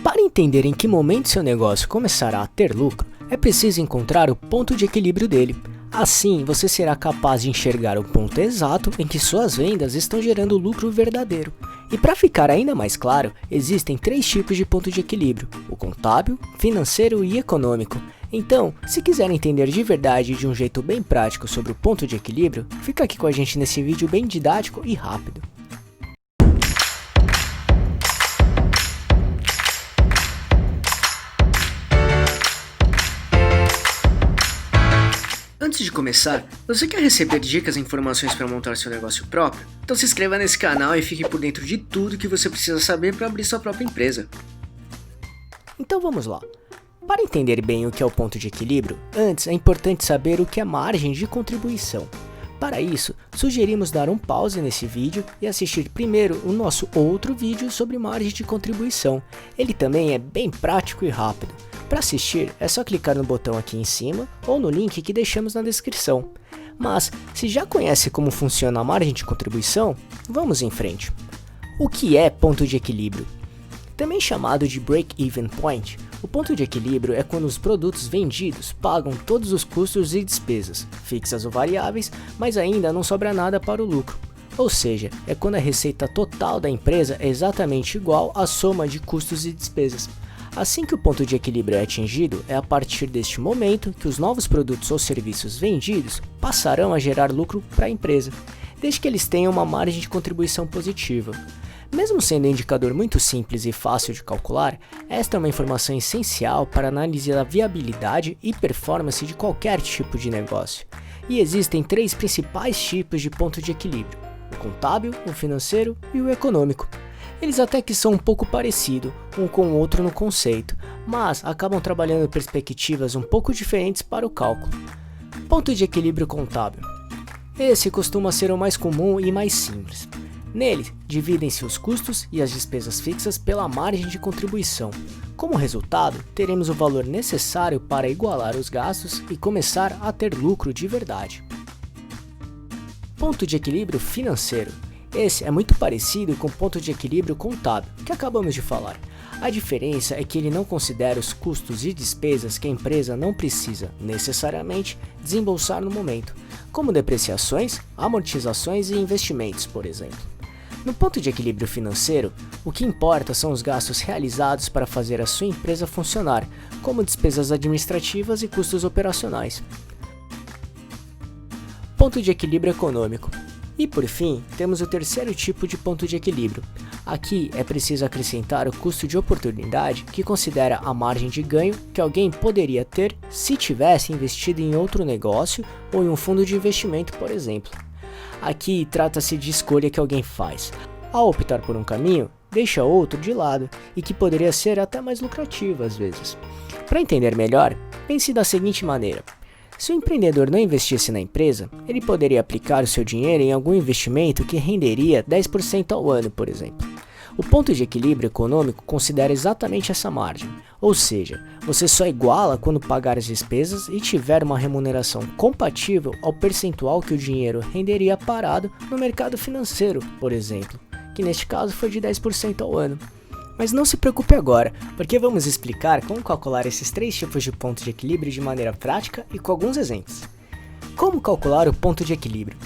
Para entender em que momento seu negócio começará a ter lucro, é preciso encontrar o ponto de equilíbrio dele. Assim, você será capaz de enxergar o ponto exato em que suas vendas estão gerando lucro verdadeiro. E para ficar ainda mais claro, existem 3 tipos de ponto de equilíbrio: o contábil, financeiro e econômico. Então, se quiser entender de verdade e de um jeito bem prático sobre o ponto de equilíbrio, fica aqui com a gente nesse vídeo bem didático e rápido. Antes de começar, você quer receber dicas e informações para montar seu negócio próprio? Então se inscreva nesse canal e fique por dentro de tudo que você precisa saber para abrir sua própria empresa. Então vamos lá. Para entender bem o que é o ponto de equilíbrio, antes é importante saber o que é margem de contribuição. Para isso, sugerimos dar um pause nesse vídeo e assistir primeiro o nosso outro vídeo sobre margem de contribuição. Ele também é bem prático e rápido. Para assistir, é só clicar no botão aqui em cima ou no link que deixamos na descrição. Mas, se já conhece como funciona a margem de contribuição, vamos em frente. O que é ponto de equilíbrio? Também chamado de break-even point, o ponto de equilíbrio é quando os produtos vendidos pagam todos os custos e despesas, fixas ou variáveis, mas ainda não sobra nada para o lucro. Ou seja, é quando a receita total da empresa é exatamente igual à soma de custos e despesas. Assim que o ponto de equilíbrio é atingido, é a partir deste momento que os novos produtos ou serviços vendidos passarão a gerar lucro para a empresa, desde que eles tenham uma margem de contribuição positiva. Mesmo sendo um indicador muito simples e fácil de calcular, esta é uma informação essencial para a análise da viabilidade e performance de qualquer tipo de negócio. E existem 3 principais tipos de ponto de equilíbrio: o contábil, o financeiro e o econômico. Eles até que são um pouco parecidos um com o outro no conceito, mas acabam trabalhando perspectivas um pouco diferentes para o cálculo. Ponto de equilíbrio contábil. Esse costuma ser o mais comum e mais simples. Nele, dividem-se os custos e as despesas fixas pela margem de contribuição. Como resultado, teremos o valor necessário para igualar os gastos e começar a ter lucro de verdade. Ponto de equilíbrio financeiro. Esse é muito parecido com o ponto de equilíbrio contábil, que acabamos de falar. A diferença é que ele não considera os custos e despesas que a empresa não precisa, necessariamente, desembolsar no momento, como depreciações, amortizações e investimentos, por exemplo. No ponto de equilíbrio financeiro, o que importa são os gastos realizados para fazer a sua empresa funcionar, como despesas administrativas e custos operacionais. Ponto de equilíbrio econômico. E por fim, temos o terceiro tipo de ponto de equilíbrio. Aqui é preciso acrescentar o custo de oportunidade, que considera a margem de ganho que alguém poderia ter se tivesse investido em outro negócio ou em um fundo de investimento, por exemplo. Aqui trata-se de escolha que alguém faz. Ao optar por um caminho, deixa outro de lado e que poderia ser até mais lucrativo às vezes. Para entender melhor, pense da seguinte maneira: se o empreendedor não investisse na empresa, ele poderia aplicar o seu dinheiro em algum investimento que renderia 10% ao ano, por exemplo. O ponto de equilíbrio econômico considera exatamente essa margem, ou seja, você só iguala quando pagar as despesas e tiver uma remuneração compatível ao percentual que o dinheiro renderia parado no mercado financeiro, por exemplo, que neste caso foi de 10% ao ano. Mas não se preocupe agora, porque vamos explicar como calcular esses 3 tipos de ponto de equilíbrio de maneira prática e com alguns exemplos. Como calcular o ponto de equilíbrio?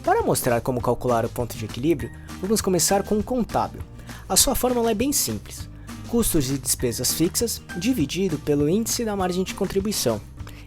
Para mostrar como calcular o ponto de equilíbrio, vamos começar com o contábil. A sua fórmula é bem simples: custos e despesas fixas dividido pelo índice da margem de contribuição.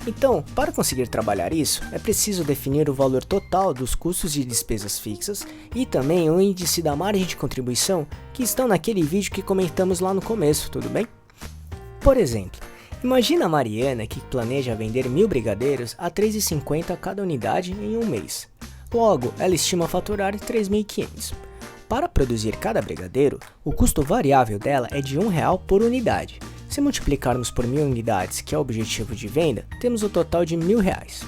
Então, para conseguir trabalhar isso, é preciso definir o valor total dos custos e despesas fixas e também o índice da margem de contribuição que estão naquele vídeo que comentamos lá no começo, tudo bem? Por exemplo, imagina a Mariana que planeja vender 1000 brigadeiros a R$ 3,50 cada unidade em um mês. Logo, ela estima faturar 3.500. Para produzir cada brigadeiro, o custo variável dela é de R$1 por unidade. Se multiplicarmos por 1000 unidades, que é o objetivo de venda, temos o total de R$1.000.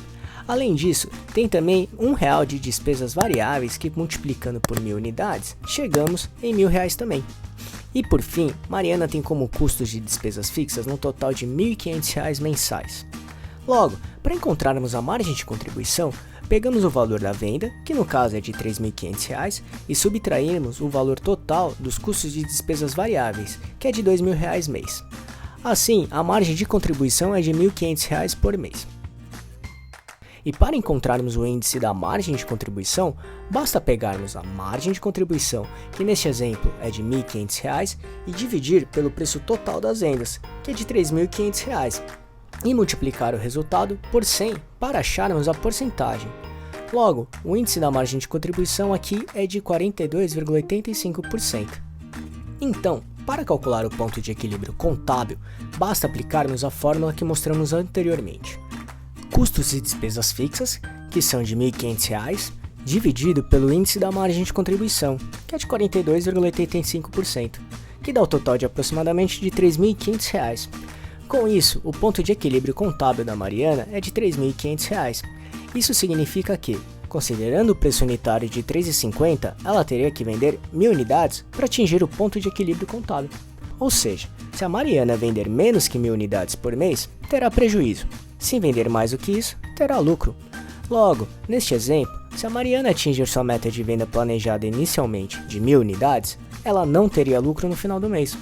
Além disso, tem também R$1 de despesas variáveis que, multiplicando por 1000 unidades, chegamos em R$1.000 também. E por fim, Mariana tem como custos de despesas fixas no total de R$1.500 mensais. Logo, para encontrarmos a margem de contribuição, pegamos o valor da venda, que no caso é de R$ 3.500, e subtraímos o valor total dos custos de despesas variáveis, que é de R$ 2.000 mês. Assim, a margem de contribuição é de R$ 1.500 por mês. E para encontrarmos o índice da margem de contribuição, basta pegarmos a margem de contribuição, que neste exemplo é de R$ 1.500, e dividir pelo preço total das vendas, que é de R$ 3.500, e multiplicar o resultado por 100 para acharmos a porcentagem. Logo, o índice da margem de contribuição aqui é de 42,85%. Então, para calcular o ponto de equilíbrio contábil, basta aplicarmos a fórmula que mostramos anteriormente. Custos e despesas fixas, que são de R$ 1.500, dividido pelo índice da margem de contribuição, que é de 42,85%, que dá o total de aproximadamente de R$ 3.500. Com isso, o ponto de equilíbrio contábil da Mariana é de R$ 3.500. Isso significa que, considerando o preço unitário de R$ 3,50, ela teria que vender 1.000 unidades para atingir o ponto de equilíbrio contábil. Ou seja, se a Mariana vender menos que 1.000 unidades por mês, terá prejuízo. Se vender mais do que isso, terá lucro. Logo, neste exemplo, se a Mariana atingir sua meta de venda planejada inicialmente de 1.000 unidades, ela não teria lucro no final do mês.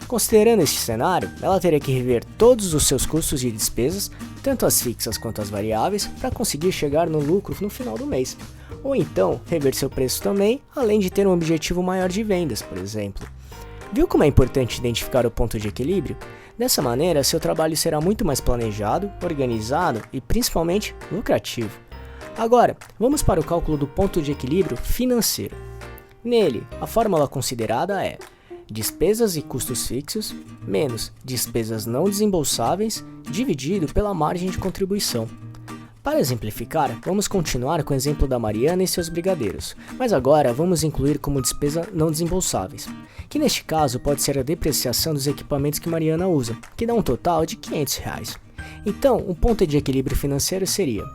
Considerando este cenário, ela teria que rever todos os seus custos e despesas, tanto as fixas quanto as variáveis, para conseguir chegar no lucro no final do mês. Ou então, rever seu preço também, além de ter um objetivo maior de vendas, por exemplo. Viu como é importante identificar o ponto de equilíbrio? Dessa maneira, seu trabalho será muito mais planejado, organizado e principalmente lucrativo. Agora, vamos para o cálculo do ponto de equilíbrio financeiro. Nele, a fórmula considerada é despesas e custos fixos menos despesas não desembolsáveis dividido pela margem de contribuição. Para exemplificar, vamos continuar com o exemplo da Mariana e seus brigadeiros, mas agora vamos incluir como despesa não desembolsáveis, que neste caso pode ser a depreciação dos equipamentos que Mariana usa, que dá um total de R$ 500. Então, o ponto de equilíbrio financeiro seria R$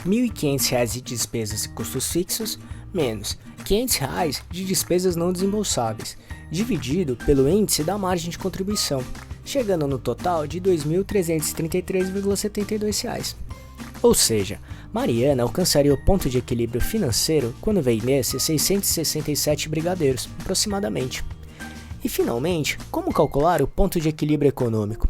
1.500 de despesas e custos fixos menos R$ 500 de despesas não desembolsáveis, dividido pelo índice da margem de contribuição, chegando no total de R$ 2.333,72. Ou seja, Mariana alcançaria o ponto de equilíbrio financeiro quando vendesse 667 brigadeiros, aproximadamente. E finalmente, como calcular o ponto de equilíbrio econômico?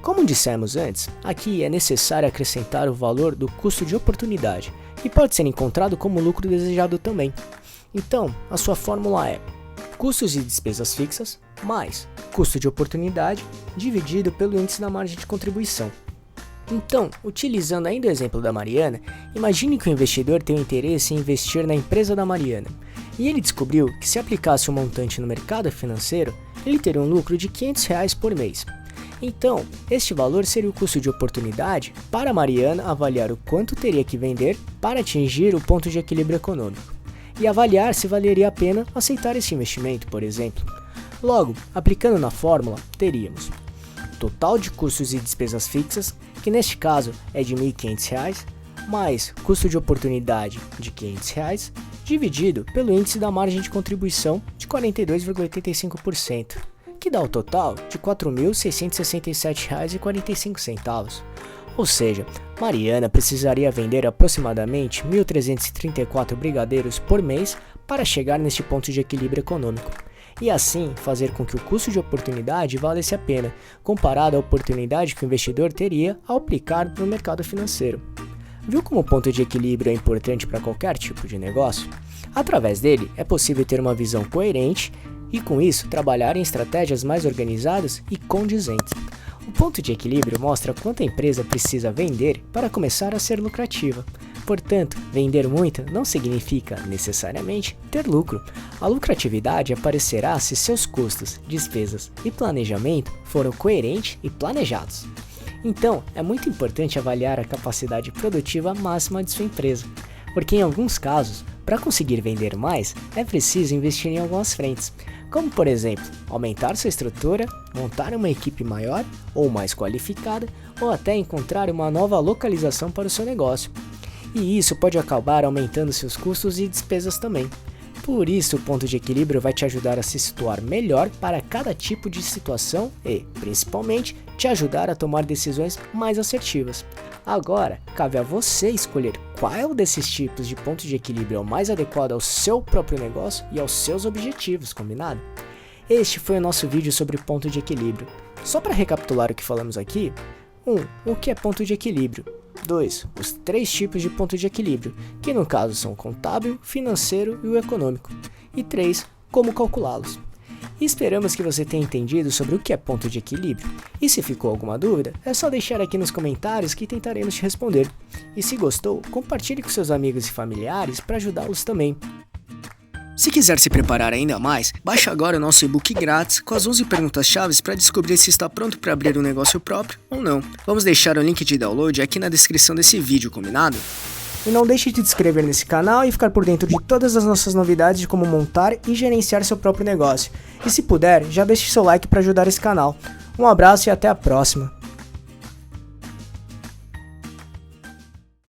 Como dissemos antes, aqui é necessário acrescentar o valor do custo de oportunidade, que pode ser encontrado como lucro desejado também. Então, a sua fórmula é custos e despesas fixas mais custo de oportunidade dividido pelo índice da margem de contribuição. Então, utilizando ainda o exemplo da Mariana, imagine que o investidor tem o interesse em investir na empresa da Mariana, e ele descobriu que se aplicasse um montante no mercado financeiro, ele teria um lucro de R$ 500 por mês. Então, este valor seria o custo de oportunidade para a Mariana avaliar o quanto teria que vender para atingir o ponto de equilíbrio econômico, e avaliar se valeria a pena aceitar esse investimento, por exemplo. Logo, aplicando na fórmula, teríamos total de custos e despesas fixas, que neste caso é de R$ 1.500, mais custo de oportunidade de R$ 500, dividido pelo índice da margem de contribuição de 42,85%, que dá o total de R$ 4.667,45. Ou seja, Mariana precisaria vender aproximadamente 1.334 brigadeiros por mês para chegar neste ponto de equilíbrio econômico, e assim fazer com que o custo de oportunidade valesse a pena, comparado à oportunidade que o investidor teria ao aplicar no mercado financeiro. Viu como o ponto de equilíbrio é importante para qualquer tipo de negócio? Através dele, é possível ter uma visão coerente e, com isso, trabalhar em estratégias mais organizadas e condizentes. O ponto de equilíbrio mostra quanto a empresa precisa vender para começar a ser lucrativa. Portanto, vender muito não significa, necessariamente, ter lucro. A lucratividade aparecerá se seus custos, despesas e planejamento foram coerentes e planejados. Então, é muito importante avaliar a capacidade produtiva máxima de sua empresa, porque em alguns casos, para conseguir vender mais, é preciso investir em algumas frentes, como por exemplo, aumentar sua estrutura, montar uma equipe maior ou mais qualificada, ou até encontrar uma nova localização para o seu negócio. E isso pode acabar aumentando seus custos e despesas também. Por isso, o ponto de equilíbrio vai te ajudar a se situar melhor para cada tipo de situação e, principalmente, te ajudar a tomar decisões mais assertivas. Agora, cabe a você escolher qual desses tipos de ponto de equilíbrio é o mais adequado ao seu próprio negócio e aos seus objetivos, combinado? Este foi o nosso vídeo sobre ponto de equilíbrio. Só para recapitular o que falamos aqui: 1. O que é ponto de equilíbrio? 2. Os 3 tipos de ponto de equilíbrio, que no caso são o contábil, financeiro e o econômico. E 3. Como calculá-los. E esperamos que você tenha entendido sobre o que é ponto de equilíbrio. E se ficou alguma dúvida, é só deixar aqui nos comentários que tentaremos te responder. E se gostou, compartilhe com seus amigos e familiares para ajudá-los também. Se quiser se preparar ainda mais, baixe agora o nosso e-book grátis com as 11 perguntas-chave para descobrir se está pronto para abrir um negócio próprio ou não. Vamos deixar o link de download aqui na descrição desse vídeo, combinado? E não deixe de se inscrever nesse canal e ficar por dentro de todas as nossas novidades de como montar e gerenciar seu próprio negócio. E se puder, já deixe seu like para ajudar esse canal. Um abraço e até a próxima!